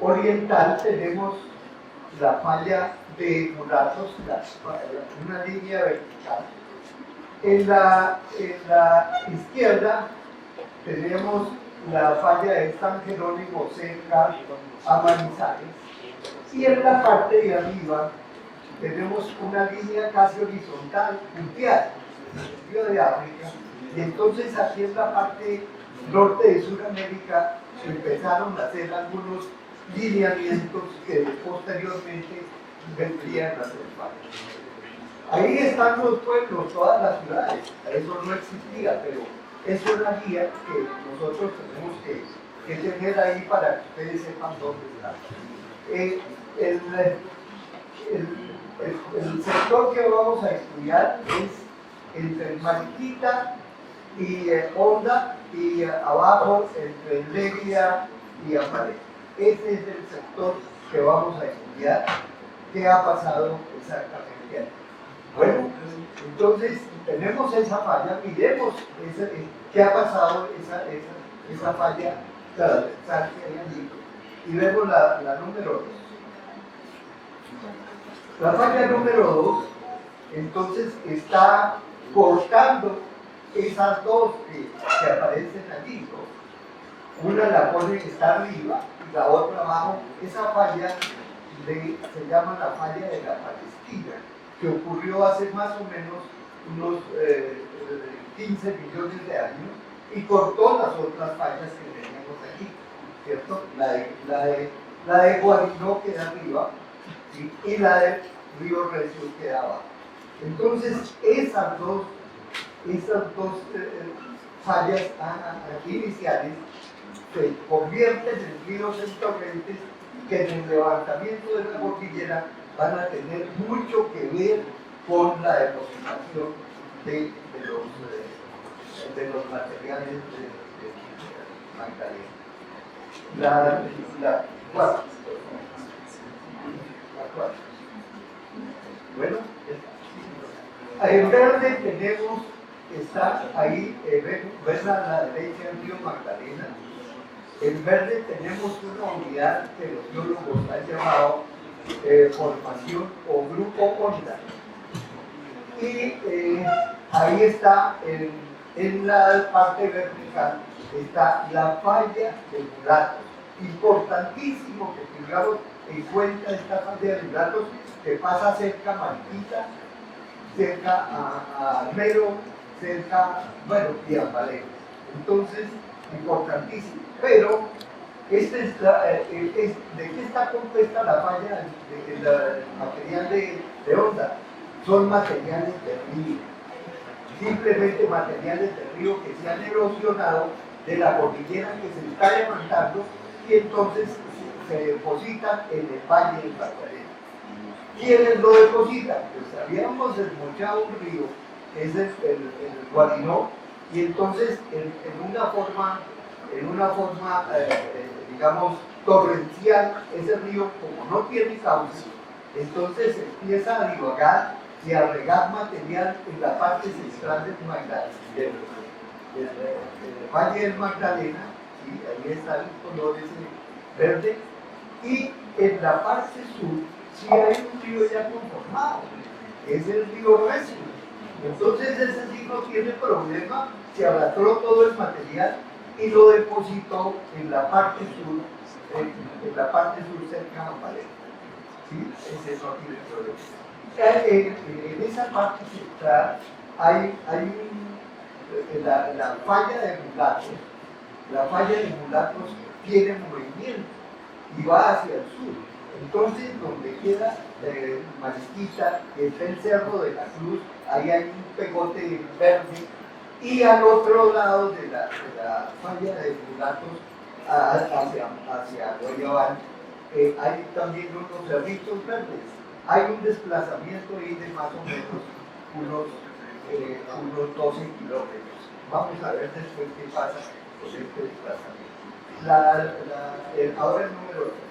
oriental tenemos la falla de Mulatos, una línea vertical. En la izquierda tenemos la falla de San Jerónimo cerca a Manizales, y en la parte de arriba tenemos una línea casi horizontal, punteada, en el sentido de África, y entonces aquí en la parte norte de Sudamérica empezaron a hacer algunos lineamientos que posteriormente vendrían a ser fallos. Ahí están los pueblos, todas las ciudades, eso no existía, pero es una guía que nosotros tenemos que tener ahí para que ustedes sepan dónde están. El sector que vamos a estudiar es entre Mariquita y Honda, y abajo entre Leguía y Amalé. Ese es el sector que vamos a estudiar. ¿Qué ha pasado exactamente ahí? Bueno, entonces tenemos esa falla, miremos qué ha pasado esa falla transversal que hay allí, y vemos la número 2. La falla número 2, entonces, está cortando esas dos que aparecen allí, ¿no? Una la pone que está arriba y la otra abajo. Esa falla se llama la falla de la Palestina, que ocurrió hace más o menos unos 15 millones de años y cortó las otras fallas que teníamos aquí, ¿cierto? La de Guarino queda arriba, ¿sí? Y la de Río Recio queda abajo. Entonces, esas dos fallas iniciales se convierten en ríos en torrentes que en el levantamiento de la cordillera van a tener mucho que ver con la depositación de los materiales de Magdalena. La cuarta. Bueno, en verde tenemos, está ahí, ven a la derecha el río Magdalena. En verde tenemos una unidad que los biólogos han llamado formación o grupo Honda. Y ahí está, en la parte vertical, está la falla de Mulatos. Importantísimo que tengamos en cuenta esta falla de Mulatos, que pasa cerca a Mariquita, cerca a Armero, y a Valero. Entonces, importantísimo. Pero, ¿de qué está compuesta la falla del material de Honda? Son materiales de río, simplemente materiales de río que se han erosionado de la cordillera que se está levantando, y entonces se depositan en el valle del Magdalena. ¿Quiénes lo depositan? Pues habíamos desmochado un río, que es el Guarinó, y entonces en una forma digamos, torrencial, ese río, como no tiene cauce, entonces empieza a divagar y a regar material en la parte central del Magdalena, del Valle del Magdalena, y ahí está el color ese verde, y en la parte sur sí hay un río ya conformado, que es el río Recio. Entonces ese sí no tiene problema, se arrastró todo el material y lo depositó en la parte sur, cerca a Valero. ¿Sí? Ese no tiene problema. En esa parte central hay la falla de Mulatos. La falla de Mulatos tiene movimiento y va hacia el sur. Entonces, donde queda Mariquita, que está el Cerro de la Cruz, ahí hay un pegote verde, y al otro lado de la falla de Mulatos, hacia Guayabal, hay también unos cerritos verdes. Hay un desplazamiento ahí de más o menos unos 12 kilómetros. Vamos a ver después qué pasa con este desplazamiento. Ahora el número 3.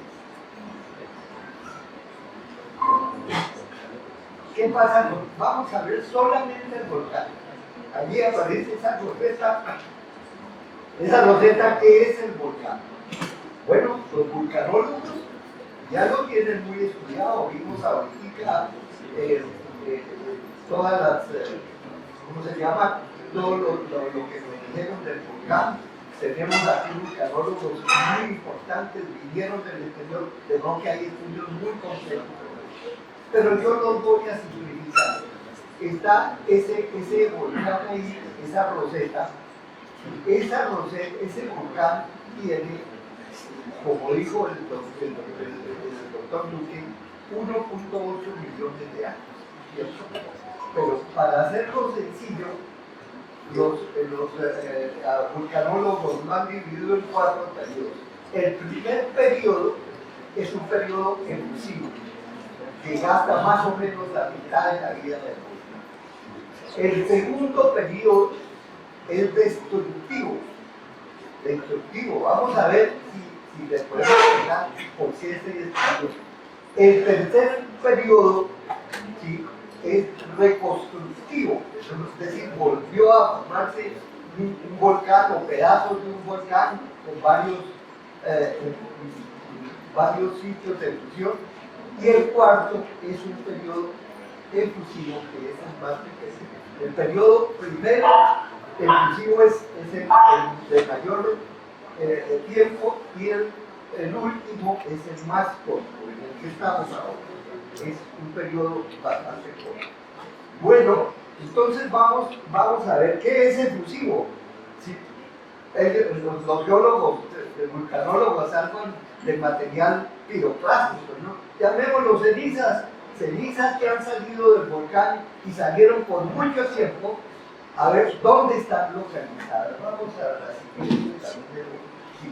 ¿Qué pasa? Vamos a ver solamente el volcán. Allí aparece esa roseta. Esa roseta, ¿qué es el volcán? Bueno, los vulcanólogos ya lo tienen muy estudiado. Vimos ahorita todas las, ¿cómo se llama? Todo lo que nos dijeron del volcán. Tenemos aquí vulcanólogos muy importantes, vinieron del exterior, de modo que hay estudios muy complejos. Pero yo los voy a simplificar. Está ese volcán ahí, esa roseta. Ese volcán tiene, como dijo el doctor Duque, 1.8 millones de años, ¿cierto? Pero para hacerlo sencillo, los vulcanólogos lo han dividido en 4 periodos. El primer periodo es un periodo efusivo, que gasta más o menos la mitad de la vida del volcán. El segundo periodo es destructivo. Vamos a ver si después explicar por qué se destruyó. El tercer periodo, ¿sí?, es reconstructivo, es decir, volvió a formarse un volcán o pedazos de un volcán con varios sitios de fusión. Y el cuarto es un periodo efusivo, que es el más pequeño. El periodo primero efusivo es el de mayor tiempo, y el último es el más corto, en el que estamos ahora. Es un periodo bastante corto. Bueno, entonces vamos a ver qué es efusivo. ¿Sí? Los geólogos, los vulcanólogos hablan de material piroclástico, ¿no? Llamémoslo cenizas que han salido del volcán y salieron por mucho tiempo. A ver dónde están localizadas. Vamos a la siguiente. Sí.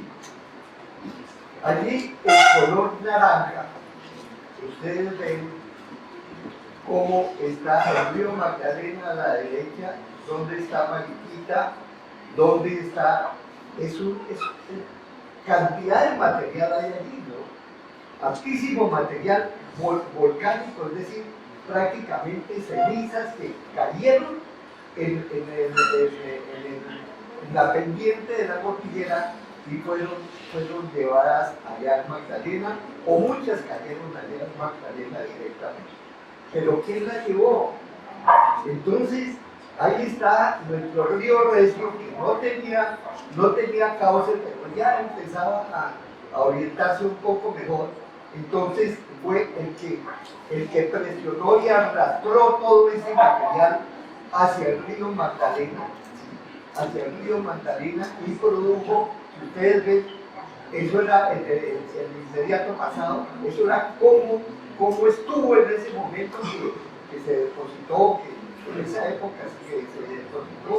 Allí el color naranja, ustedes ven cómo está el río Magdalena a la derecha, dónde está Mariquita, dónde está, cantidad de material hay allí, ¿no? Altísimo material volcánico, es decir, prácticamente cenizas que cayeron en la pendiente de la cordillera y fueron llevadas allá en Magdalena, o muchas cayeron allá en Magdalena directamente. Pero ¿quién la llevó? Entonces, ahí está nuestro río Recio, que no tenía cauce, pero ya empezaba a orientarse un poco mejor. Entonces fue el que presionó y arrastró todo ese material hacia el río Magdalena, y produjo, si ustedes ven, eso era el inmediato pasado, eso era cómo estuvo en ese momento que se depositó, que en esa época que se depositó,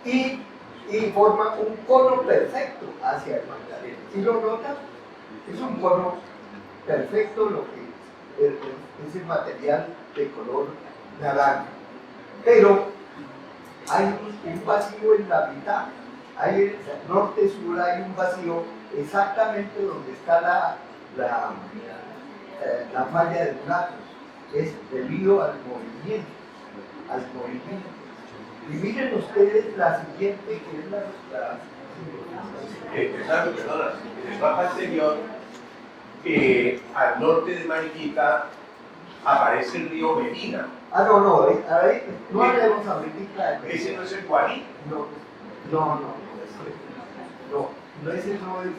y forma un cono perfecto hacia el Magdalena. ¿Sí lo notan? Es un cono perfecto lo que ese material de color naranja. Pero hay un vacío en la mitad. Hay norte-sur, hay un vacío exactamente donde está la falla de Mulatos. Es debido al movimiento. Y miren ustedes la siguiente, que es la perdona, en el mapa anterior, al norte de Mariquita aparece el río Medina. No, ahí no hablemos ahorita. ¿Ese no es el Guarí? No, ese no es.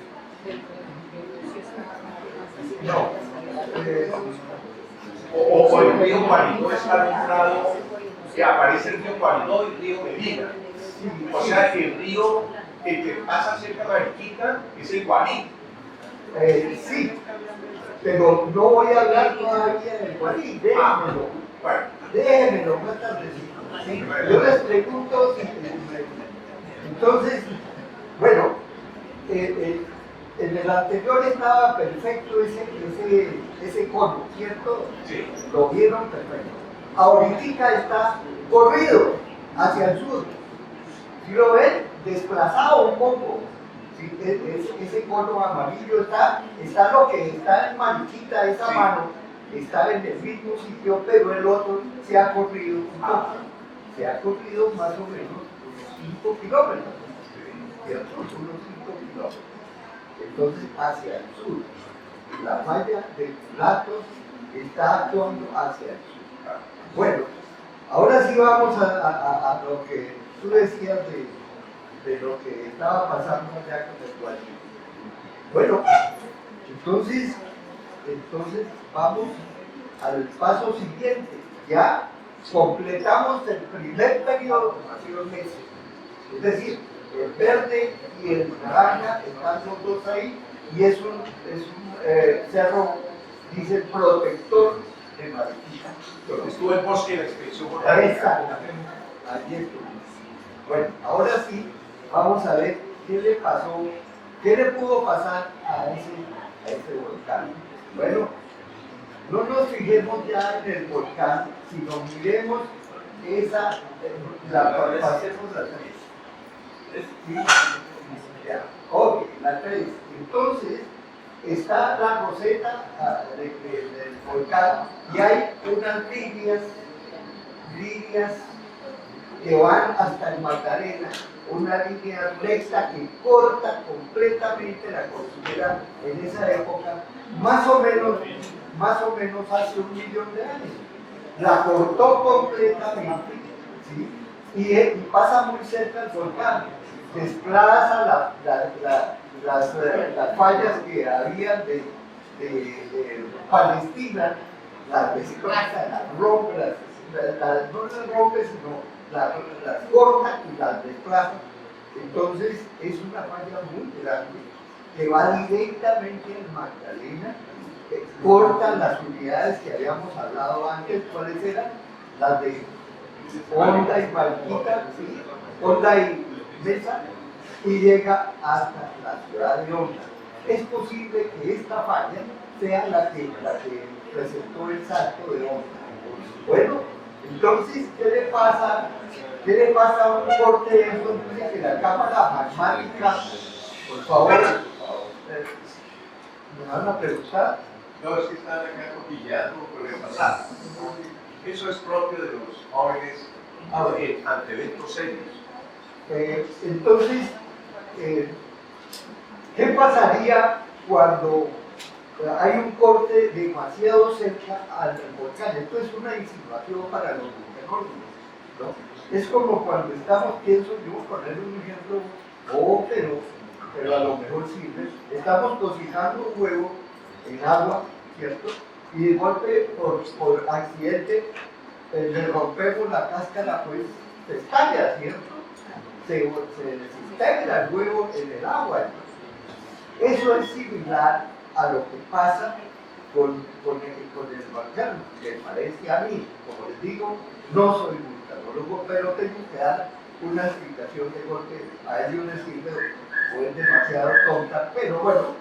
No. O el río Guaridó está nombrado, que aparece el río Guaridó y el río Medina. O sea que el río, el que pasa cerca de Mariquita, es el Guarí. Sí, pero no voy a hablar todavía del Guarí, déjenmelo más tardecito. ¿Sí? Yo les pregunto, entonces, bueno, en el anterior estaba perfecto ese cono, ¿cierto? Sí. Lo vieron perfecto. Ahorita está corrido hacia el sur. Si lo ven, desplazado un poco. ¿Sí? Ese cono amarillo está lo que está en Mariquita, esa mano, está en el mismo sitio, pero el otro se ha corrido un poco. Se ha corrido más o menos unos 5 kilómetros. ¿Cierto? Unos 5 kilómetros. entonces hacia el sur. La falla de Pilatos está actuando hacia el sur. Bueno, ahora sí vamos a lo que tú decías de lo que estaba pasando allá con el Guadalquivir. Bueno, entonces vamos al paso siguiente. Ya completamos el primer periodo, así los meses. Es decir, el verde y el naranja están los dos ahí y es un cerro, dice, protector de Mariquita. Donde estuvo el bosque de la expedición botánica. Exactamente, allí estuvo. Bueno, ahora sí, vamos a ver qué le pasó, qué le pudo pasar a ese volcán. Bueno, no nos fijemos ya en el volcán, sino miremos pasemos a 3. ¿Sí? Ya. Ok, la 3. Entonces, está la roseta del volcán y hay unas líneas que van hasta el Magdalena, una línea recta que corta completamente la cordillera en esa época, más o menos hace 1 millón de años. La cortó completamente, ¿sí? Y pasa muy cerca del volcán, desplaza las fallas que había de Palestina, las desplaza, las rompe, no las rompe, sino las corta y las desplaza. Entonces es una falla muy grande que va directamente en Magdalena, corta las unidades que habíamos hablado antes. ¿Cuáles eran? Las de Honda y Valquita, ¿sí? Honda y Mesa, y llega hasta la ciudad de Honda. Es posible que esta falla sea la que presentó el salto de Honda. Bueno, entonces, ¿qué le pasa a un corte de eso? Dice que la cámara magmática, por favor, ¿me van a preguntar? No, es que están acá cotilleando por el pasado. Eso es propio de los jóvenes ante eventos serios. Entonces, ¿qué pasaría cuando hay un corte demasiado cerca al volcán? Esto es una insinuación para los vulcanólogos, ¿no? Es como cuando estamos, pienso yo, poner un ejemplo, pero a lo mejor sirve. Estamos cocinando un huevo en agua, ¿cierto? Y de golpe, por accidente, le rompemos la cáscara, pues se estalla, ¿cierto? Se desintegra el huevo en el agua. Eso es similar a lo que pasa con el volcán, que parece a mí. Como les digo, no soy vulcanólogo, pero tengo que dar una explicación de golpe. A ellos les sirve o es demasiado tonta, pero bueno.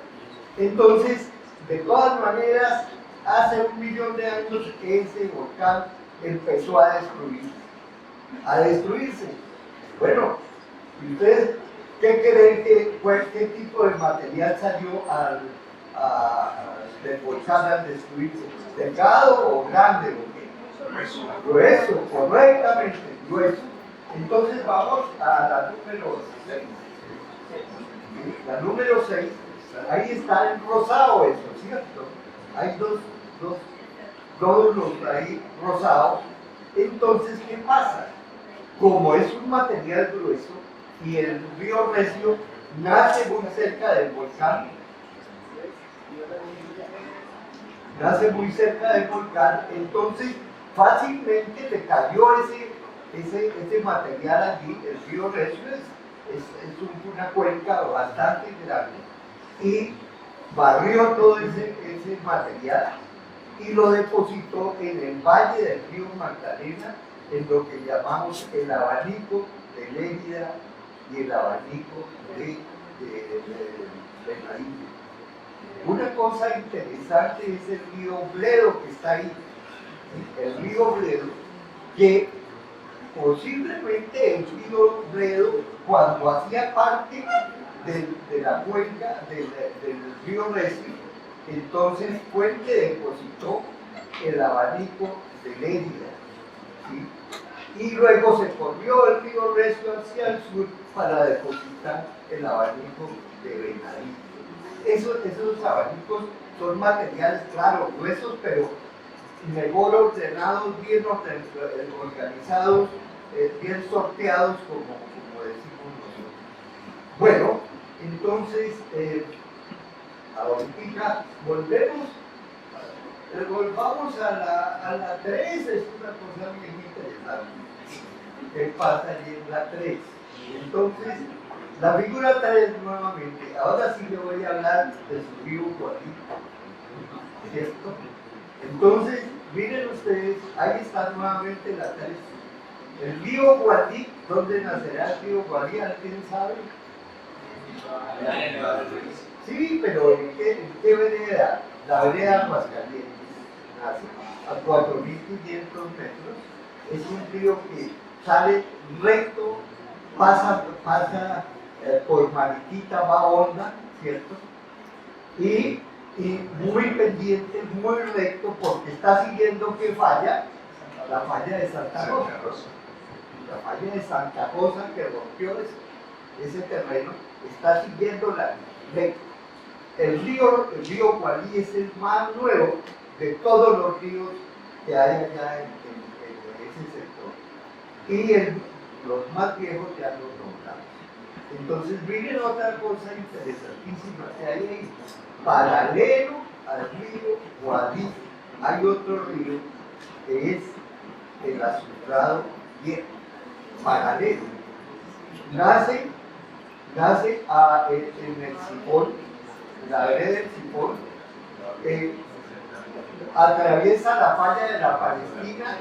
Entonces, de todas maneras, hace 1 millón de años ese volcán empezó a destruirse. Bueno, ¿y ustedes qué creen qué tipo de material salió del volcán al destruirse? ¿Delgado o grande? Grueso, correctamente, grueso. Entonces vamos a la número 6. La número 6, ahí está en rosado eso, ¿cierto? Hay dos nódulos ahí rosados. Entonces, ¿qué pasa? Como es un material grueso y el río Recio nace muy cerca del volcán, entonces fácilmente le cayó ese material allí. El río Recio es una cuenca bastante grande y barrió todo ese material y lo depositó en el valle del río Magdalena, en lo que llamamos el abanico de Lérida y el abanico de Benavente. Una cosa interesante es el río Bledo que está ahí, el río Bledo, que posiblemente el río Bledo, cuando hacía parte de la cuenca del río Recio, entonces fue el que depositó el abanico de Lérida, ¿sí? Y luego se corrió el río Recio hacia el sur para depositar el abanico de Benavente. esos abanicos son materiales, claro, gruesos, pero mejor ordenados, bien organizados, bien sorteados, como decimos nosotros. Bueno, entonces, ahorita volvamos a la 3, es una cosa bien interesante. ¿Qué pasa allí en la 3? Entonces, la figura 3 nuevamente, ahora sí le voy a hablar de su río Guadalí, ¿cierto? Entonces, miren ustedes, ahí está nuevamente la 3. El río Guadalí, ¿dónde nacerá el río Guadalí? ¿Alguien sabe? Sí, pero ¿en qué vereda? La vereda Aguascalientes nace a 4.500 metros. Es un río que sale recto, pasa por Mariquita, va a Honda, ¿cierto? Y muy pendiente, muy recto, porque está siguiendo ¿qué falla? La falla de Santa Rosa. La falla de Santa Rosa que rompió ese terreno, está siguiendo la recta. El río Gualí es el más nuevo de todos los ríos que hay allá en ese sector. Y los más viejos ya los nombramos. Entonces, miren otra cosa interesantísima que hay ahí. Paralelo al río Guadí, hay otro río que es el Azufrado Viejo. Paralelo. Nace en el Sifón, en la vereda del Sifón, atraviesa la falla de la Palestina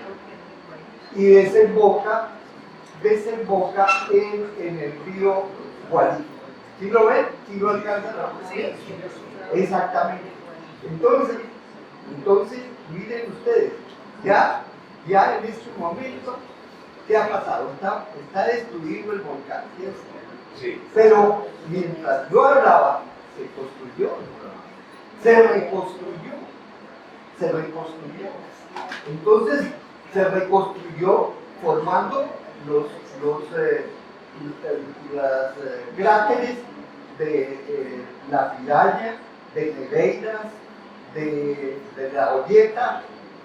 y desemboca en el río Guadí. ¿Sí lo ven? ¿Sí lo alcanzan a ver? Exactamente. Entonces, miren ustedes, ya en este momento, ¿qué ha pasado? Está destruido el volcán, ¿cierto? Sí. Pero mientras yo hablaba, se reconstruyó. Entonces, se reconstruyó formando las cráteres de la Piraña, de Neveiras, de la Olleta,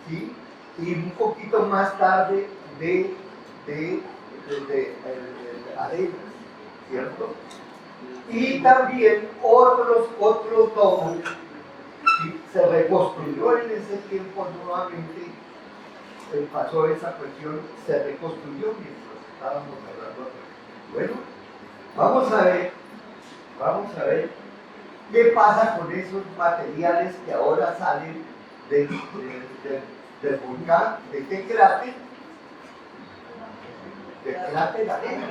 ¿sí? Y un poquito más tarde de Arenas, ¿cierto? Y también otros domos, ¿sí? Se reconstruyó en ese tiempo nuevamente, pasó esa cuestión, se reconstruyó mientras estábamos hablando. Bueno, vamos a ver qué pasa con esos materiales que ahora salen del volcán. ¿De qué cráter? De cráter Arenas.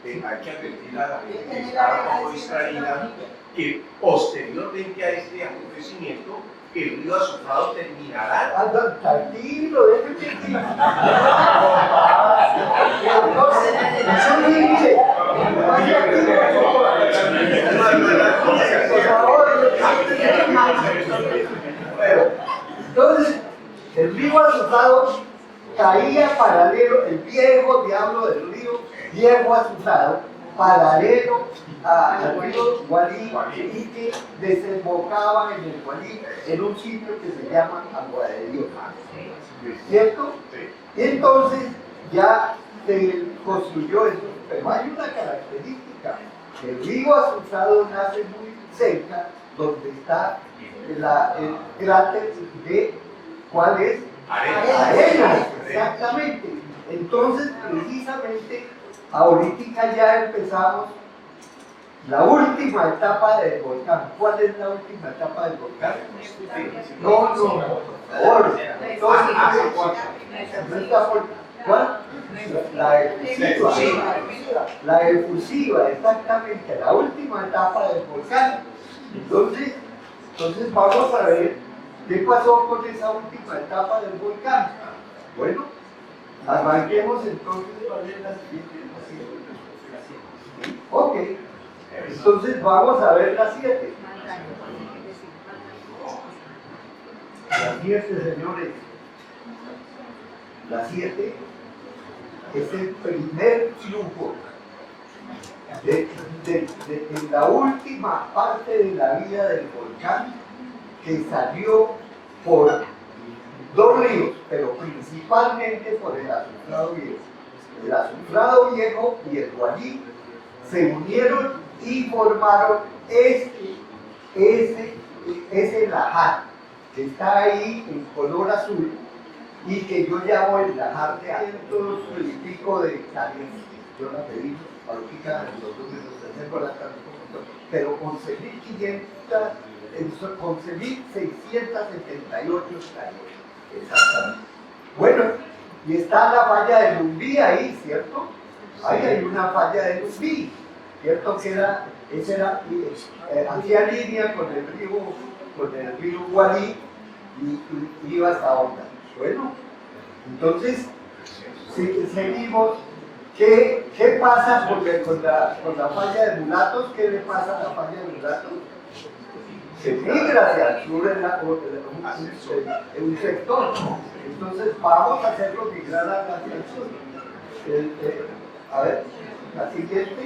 Hay que advertir a la gente que está un poco distraída que posteriormente a este acontecimiento el río Azufrado terminará. Tranquilo, déjeme tranquilo. Entonces, eso dice, por favor, entonces, el río Azufrado caía paralelo, el viejo diablo del río, viejo Azufrado, paralelo al río Gualí, y que desembocaba en el Gualí en un sitio que se llama Agua de Dios, ¿cierto? Y entonces ya se construyó eso, pero hay una característica: el río Azufrado nace muy cerca donde está el cráter de ¿cuál es? Arenas, exactamente. Entonces, precisamente, ahorita ya empezamos la última etapa del volcán. ¿Cuál es la última etapa del volcán? No, por favor. ¿Cuál? La efusiva. La efusiva, exactamente, la última etapa del volcán. Entonces vamos a ver qué pasó con esa última etapa del volcán. Bueno, arranquemos entonces para ver la siguiente. Ok, entonces vamos a ver la 7. La 7, señores. La 7 es el primer flujo en la última parte de la vida del volcán, que salió por dos ríos, pero principalmente por el Azufrado Viejo. El Azufrado Viejo y el Gualí se unieron y formaron ese lajar que está ahí en color azul y que yo llamo el lajar de 100 y pico de hectáreas. Yo la pedí, ahorita los números se por la pero conseguí 678 hectáreas. Exactamente. Bueno, y está la falla de Lumbí ahí, ¿cierto? Ahí hay una falla de Lumbí, ¿cierto? Hacía línea con el río Gualí y iba hasta Honda. Bueno, entonces, si seguimos, ¿qué pasa con la falla de Mulatos? ¿Qué le pasa a la falla de Mulatos? Se migra hacia el sur en un sector. Entonces vamos a hacerlo migrar hacia el sur. A ver, la siguiente.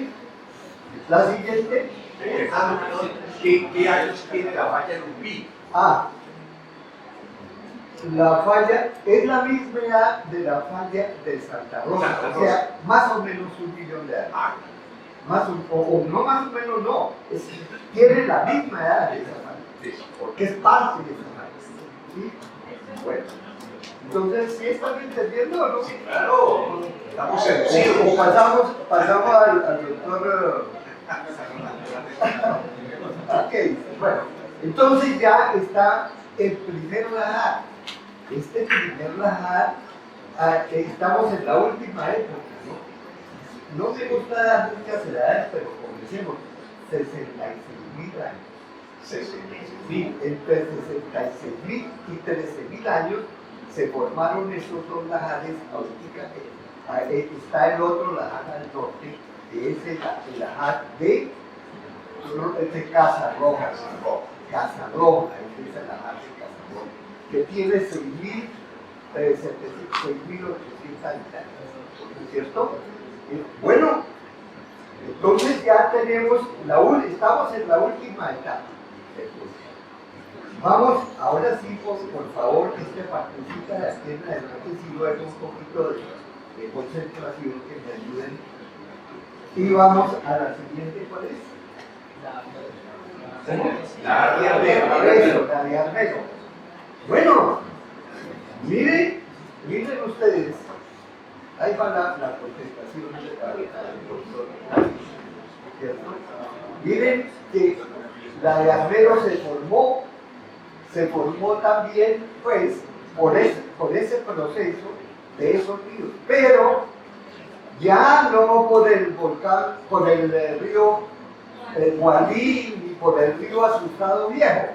¿Qué años tiene la falla de Lumbí? La falla es la misma edad de la falla de Santa Rosa, o sea, más o menos 1 millón de años. O no más o menos, no, tiene la misma edad de esa falla, porque es parte de esa falla. ¿Sí? Bueno, entonces, ¿sí están entendiendo o no? Sí, claro, estamos sencillos. O pasamos al doctor. Ok, bueno, entonces ya está el primer lajar. Este primer lajar, estamos en la última época, ¿no? No me gusta dar muchas edades, pero comencemos, 66.000 años. 66.000. Entre 66.000 y 13.000 años se formaron esos dos lajares. Ahorita está el otro lajar al norte, que es el lajar de Casa Roja. Casa Roja, ese es el lajar de Casa Roja, que tiene 6.800 habitantes, ¿cierto? Bueno, entonces ya tenemos, estamos en la última etapa. Vamos, ahora sí, por favor, partecita de aquí en adelante, si luego un poquito de concentración que me ayuden. Y vamos a la siguiente, ¿cuál es? La de Armero. Bueno, miren ustedes, ahí va la contestación del doctor. Miren que la de Armero se formó también, pues, por ese proceso de esos ríos, pero ya no por el volcán, por el río Gualí ni por el río Azufrado Viejo,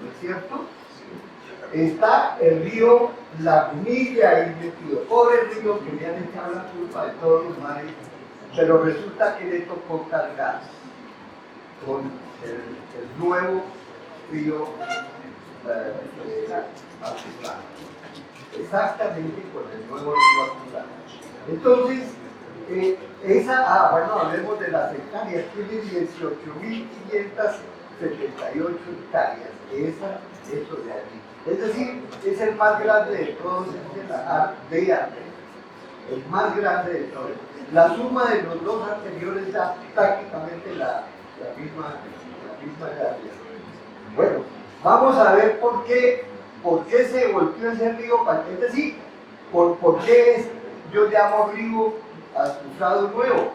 ¿no es cierto? Está el río Lagunilla ahí metido, por el río que le han echado la culpa de todos los mares, pero resulta que le tocó cargar con el nuevo río Azufrado, exactamente con el nuevo río Azufrado. Entonces, bueno, hablemos de las hectáreas, tiene 18.578 hectáreas, eso de allí. Es decir, es el más grande de todos de Armero, el más grande de todos. La suma de los dos anteriores da prácticamente la misma edad. Bueno, vamos a ver por qué se volvió ese río, es decir, por qué yo llamo río Azufrado Nuevo.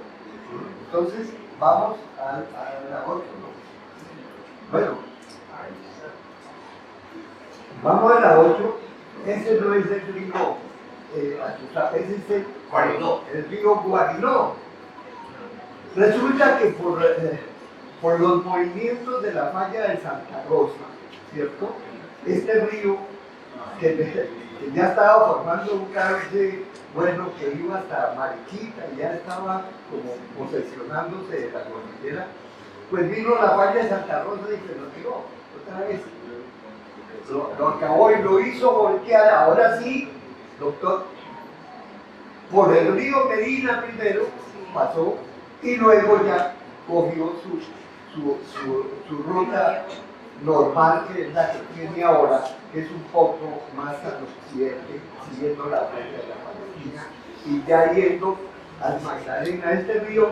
Entonces, vamos a la otra. Bueno, vamos a la 8. Ese no es el río Azufrado, ese es el río Guarinó. Resulta que por los movimientos de la falla de Santa Rosa, ¿cierto? Este río que ya estaba formando un cauce bueno que iba hasta Mariquita, ya estaba como posesionándose de la cordillera, pues vino la falla de Santa Rosa y se lo tiró otra vez. Lo acabó y lo hizo voltear, ahora sí, doctor, por el río Medina primero pasó y luego ya cogió su ruta normal, que es la que tiene ahora, que es un poco más al occidente, siguiendo la frente de la Palestina, y ya yendo al Magdalena. Este río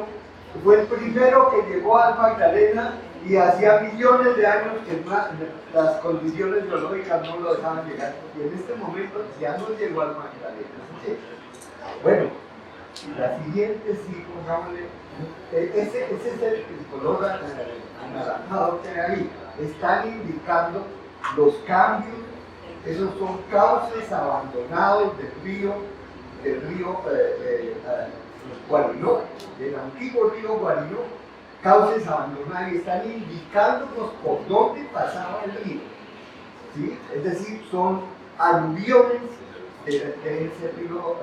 fue el primero que llegó al Magdalena y hacía millones de años que las condiciones geológicas no lo dejaban llegar. Y en este momento ya no llegó al Magdalena. ¿Sí? Bueno, la siguiente, sí, pongámosle, ese es el color anaranjado que hay ahí. Están indicando los cambios, esos son cauces abandonados del río Guarinó, del antiguo río Guarinó, cauces abandonados, y están indicándonos por dónde pasaba el río. ¿Sí? Es decir, son aluviones de ese río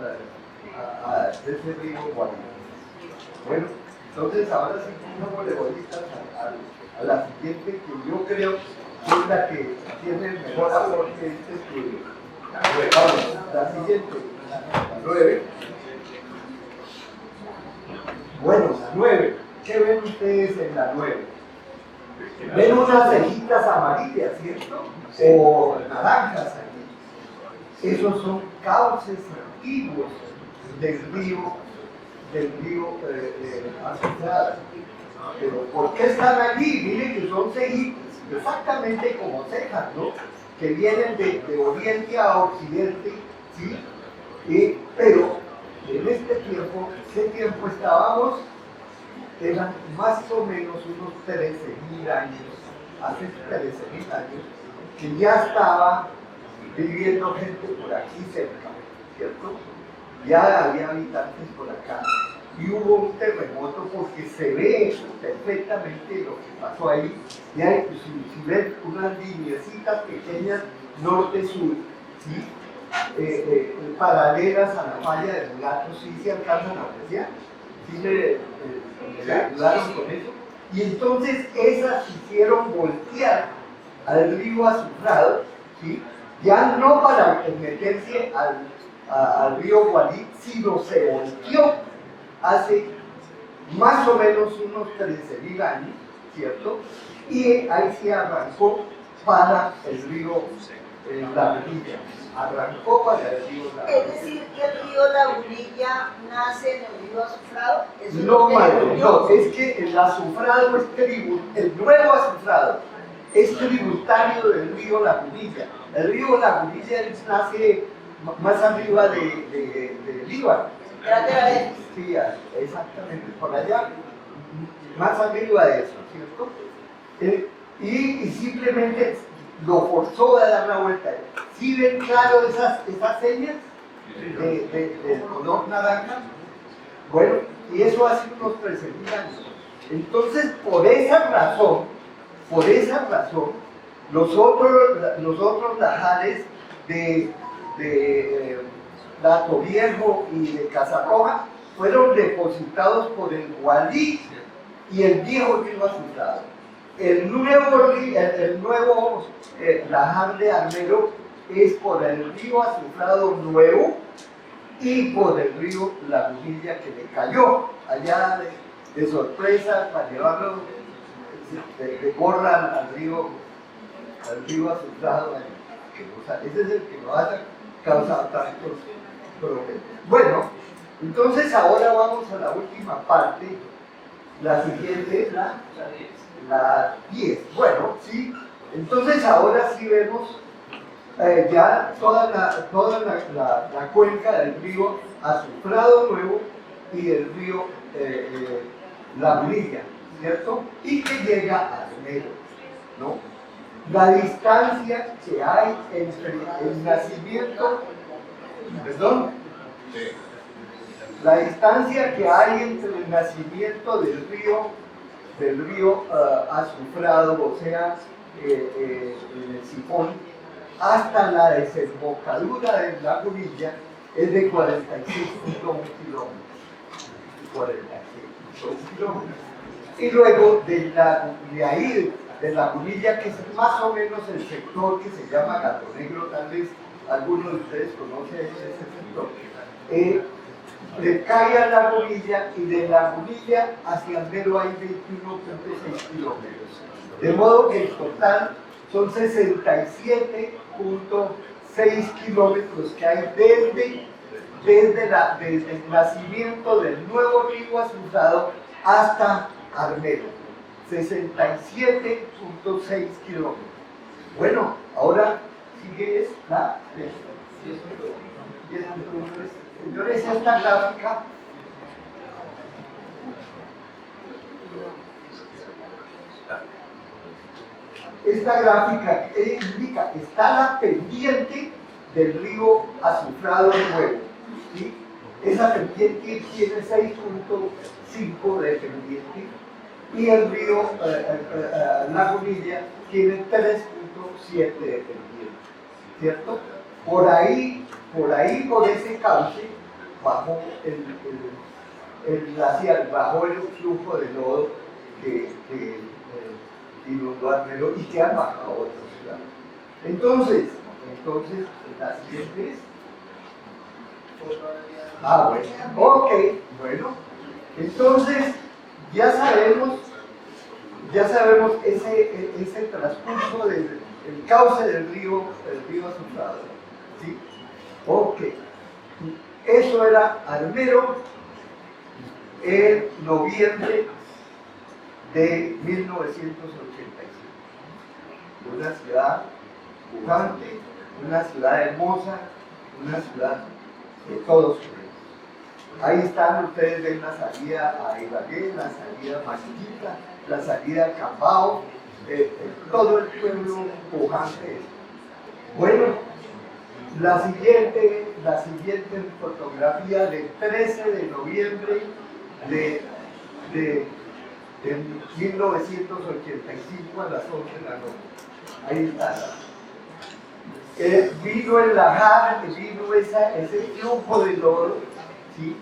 Guarinó. Bueno, entonces ahora sí, como le voy a la siguiente, que yo creo que es la que tiene el mejor aporte de este estudio. Vamos, la siguiente, la 9. Bueno, la 9. ¿Qué ven ustedes en la 9? Ven unas cejitas amarillas, ¿cierto? O naranjas aquí. Esos son cauces antiguos del río Azucena. Pero ¿por qué están allí? Miren que son cejitas, exactamente como cejas, ¿no? Que vienen de oriente a occidente, ¿sí? Pero en este tiempo estábamos, eran más o menos unos 13.000 años, hace 13.000 años, que ya estaba viviendo gente por aquí cerca, ¿cierto? Ya había habitantes por acá. Y hubo un terremoto porque se ve perfectamente lo que pasó ahí. Y hay, si ven unas lineecitas pequeñas norte-sur, ¿sí? Paralelas a la falla de Mulato, ¿sí se alcanzan a apreciar? ¿Sí le ayudaron con eso? Y entonces esas hicieron voltear al río Azufrado, ¿sí? Ya no para meterse al río Guarí, sino se volteó hace más o menos unos 13.000 años, ¿cierto? Y ahí se arrancó para el río Lagunilla. Arrancó para el río Lagunilla. Es decir, que el río Lagunilla nace en el río Azufrado. No, madre, no, es que el azufrado es el nuevo azufrado es tributario del río Lagunilla. El río Lagunilla nace más arriba de Líbano. Sí, exactamente, por allá, más arriba de eso, ¿cierto? Y simplemente lo forzó a dar la vuelta. ¿Sí ven claro esas señas del color naranja? Bueno, y eso hace unos 13.000 años. Entonces, por esa razón, los otros lajares de Dato Viejo y de Casarroja fueron depositados por el Gualí y el viejo río Azufrado. El nuevo lajar de Armero es por el río Azufrado Nuevo y por el río Lagunilla, que le cayó allá de sorpresa para llevarlo de gorra al río Azufrado. Ese es el que nos ha causado tantos problemas. Bueno, entonces ahora vamos a la última parte, la siguiente, la 10. Bueno, sí, entonces ahora sí vemos ya toda la cuenca del río Azufrado Nuevo y del río Lagunilla, ¿cierto? Y que llega a Armero, ¿no? La distancia que hay entre el nacimiento, perdón, la distancia que hay entre el nacimiento del río Azufrado, o sea, en el sifón, hasta la desembocadura del lago Villa es de 46 kilómetros. 46 kilómetros. Y luego de ahí, de Lagunilla, que es más o menos el sector que se llama Gato Negro, tal vez algunos de ustedes conocen ese sector, cae a Lagunilla y de Lagunilla hacia Armero hay 21.6 kilómetros. De modo que el total son 67.6 kilómetros que hay desde el nacimiento del nuevo río Azufrado hasta Armero. 67.6 kilómetros. Bueno, ahora sigue la señores, esta gráfica indica, está la pendiente del río Azufrado Nuevo, ¿sí? Esa pendiente tiene 6.5 de pendiente y el río Lagunilla tiene 3.7 de pendiente, ¿cierto? Por ahí, por ese cauce, bajó el glaciar, bajó el flujo de lodo que inundó Armero y que han bajado otras ciudades. Entonces, la siguiente es. Bueno. Entonces, ya sabemos ese transcurso del cauce del río Azufrado, ¿sí? Ok. Eso era Armero en noviembre de 1985. Una ciudad pujante, una ciudad hermosa, una ciudad de todos queremos. Ahí están, ustedes ven la salida a Ibagué, la salida a Maquillita, la salida a Cambao, todo el pueblo pujante. Bueno, la siguiente fotografía del 13 de noviembre de 1985 a las 11 de la noche. Ahí está. Vino el lajar, vino ese flujo de lodo, ¿sí?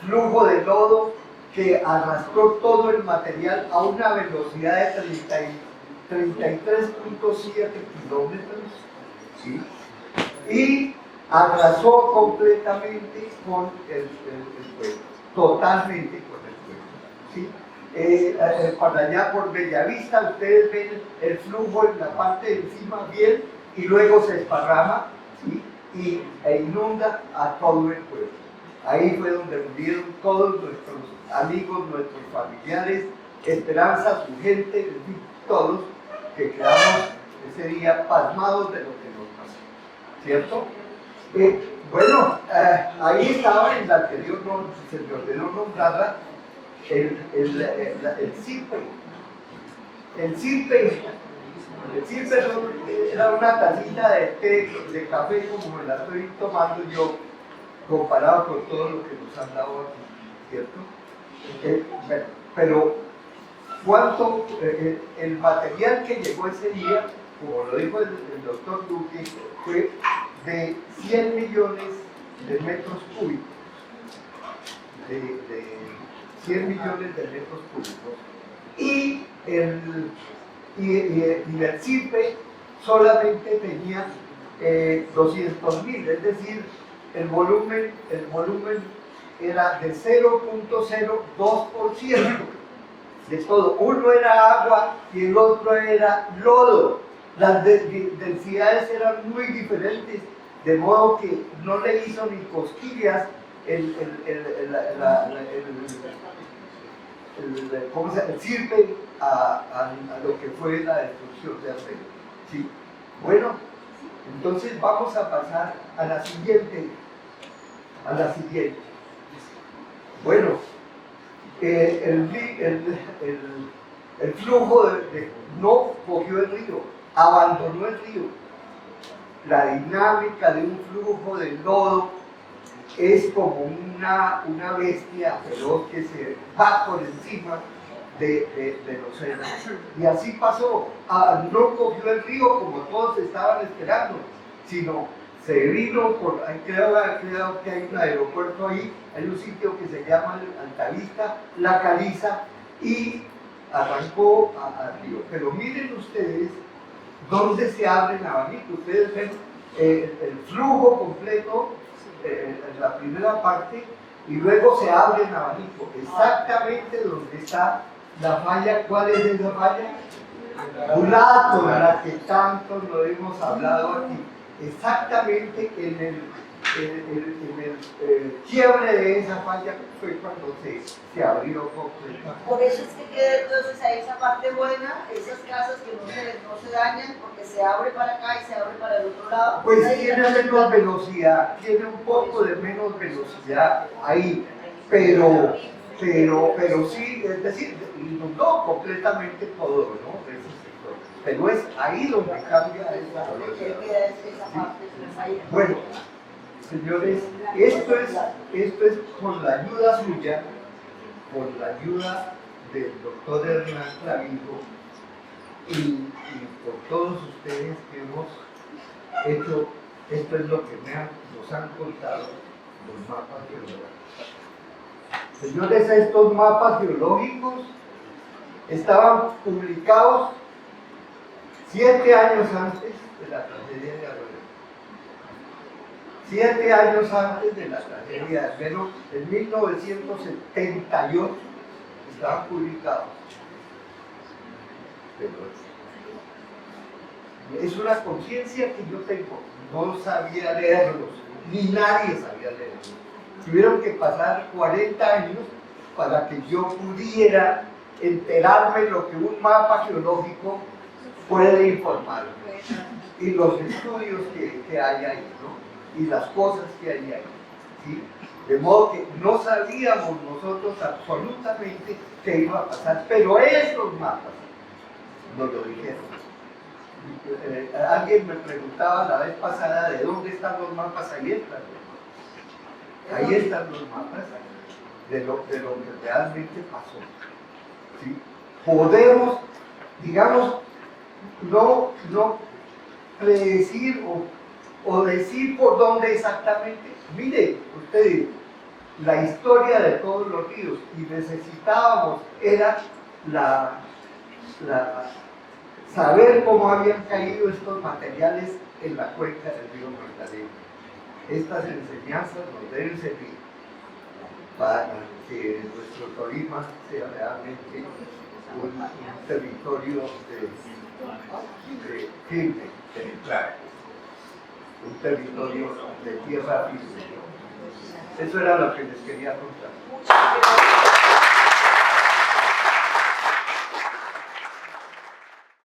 Flujo de lodo que arrastró todo el material a una velocidad de 33.7 kilómetros, ¿sí? Y arrasó completamente con el pueblo, totalmente con el pueblo, ¿sí? Para allá por Bellavista ustedes ven el flujo en la parte de encima bien y luego se esparrama, ¿sí? E inunda a todo el pueblo. Ahí fue donde murieron todos nuestros amigos, nuestros familiares, Esperanza, su gente, en fin, todos que quedamos ese día pasmados de lo que nos pasó, ¿cierto? Bueno, ahí estaba en la anterior, se me olvidó nombrarla, el CIPE. El CIPE era una tacita de té, de café, como me la estoy tomando yo, comparado con todo lo que nos han dado aquí, ¿cierto? Bueno, pero ¿cuánto? El material que llegó ese día, como lo dijo el doctor Duque, fue de 100 millones de metros cúbicos. De 100 millones de metros cúbicos. Y el CIPE solamente tenía 200.000, es decir, el volumen era de 0.02% de todo. Uno era agua y el otro era lodo. Las densidades eran muy diferentes, de modo que no le hizo ni cosquillas el CIPE a lo que fue la destrucción de Armero, ¿sí? Bueno, entonces vamos a pasar a la siguiente. Bueno, el flujo no cogió el río, abandonó el río. La dinámica de un flujo de lodo es como una bestia feroz que se va por encima de los cerros. Y así pasó. No cogió el río como todos estaban esperando, sino se vino por, creo que hay un aeropuerto ahí, hay un sitio que se llama Altavista, La Caliza, y arrancó al río. Pero miren ustedes dónde se abre el abanico. Ustedes ven el flujo completo en la primera parte y luego se abre el abanico, exactamente donde está la falla. ¿Cuál es esa falla? Ulato, de la que tanto lo hemos hablado aquí, exactamente en el quiebre de esa falla fue cuando se abrió completamente. Por eso es que queda entonces ahí esa parte buena, esas casas que no se dañan porque se abre para acá y se abre para el otro lado. Pues Ahí tiene está. menos velocidad, tiene un poco de menos velocidad ahí, pero sí, es decir, inundó completamente todo, ¿no? Ese sector. Pero es ahí donde cambia esa Ahí velocidad. queda esa parte, ahí. Bueno, señores, esto es con la ayuda suya, con la ayuda del doctor Hernán Clavijo y por todos ustedes que hemos hecho, esto es lo que nos han contado los mapas geológicos. Señores, estos mapas geológicos estaban publicados 7 años antes de la tragedia de Arroyo. 7 años antes de la tragedia de Arroyo, en 1978, estaban publicados. Pero es una conciencia que yo tengo. No sabía leerlos, ni nadie sabía leerlos. Tuvieron que pasar 40 años para que yo pudiera enterarme lo que un mapa geológico puede informar. Y los estudios que hay ahí, ¿no? Y las cosas que hay ahí. ¿Sí? De modo que no sabíamos nosotros absolutamente qué iba a pasar, pero esos mapas nos lo dijeron. Alguien me preguntaba la vez pasada de dónde están los mapas. Ahí están. Ahí están los mapas de lo que realmente pasó. ¿Sí? Podemos, digamos, no predecir o decir por dónde exactamente. Miren ustedes, la historia de todos los ríos, y necesitábamos, era saber cómo habían caído estos materiales en la cuenca del río Magdalena. Estas enseñanzas nos deben servir para que nuestro Tolima sea realmente un territorio firme, Claro. un territorio de tierra firme. Eso era lo que les quería contar. Muchas gracias.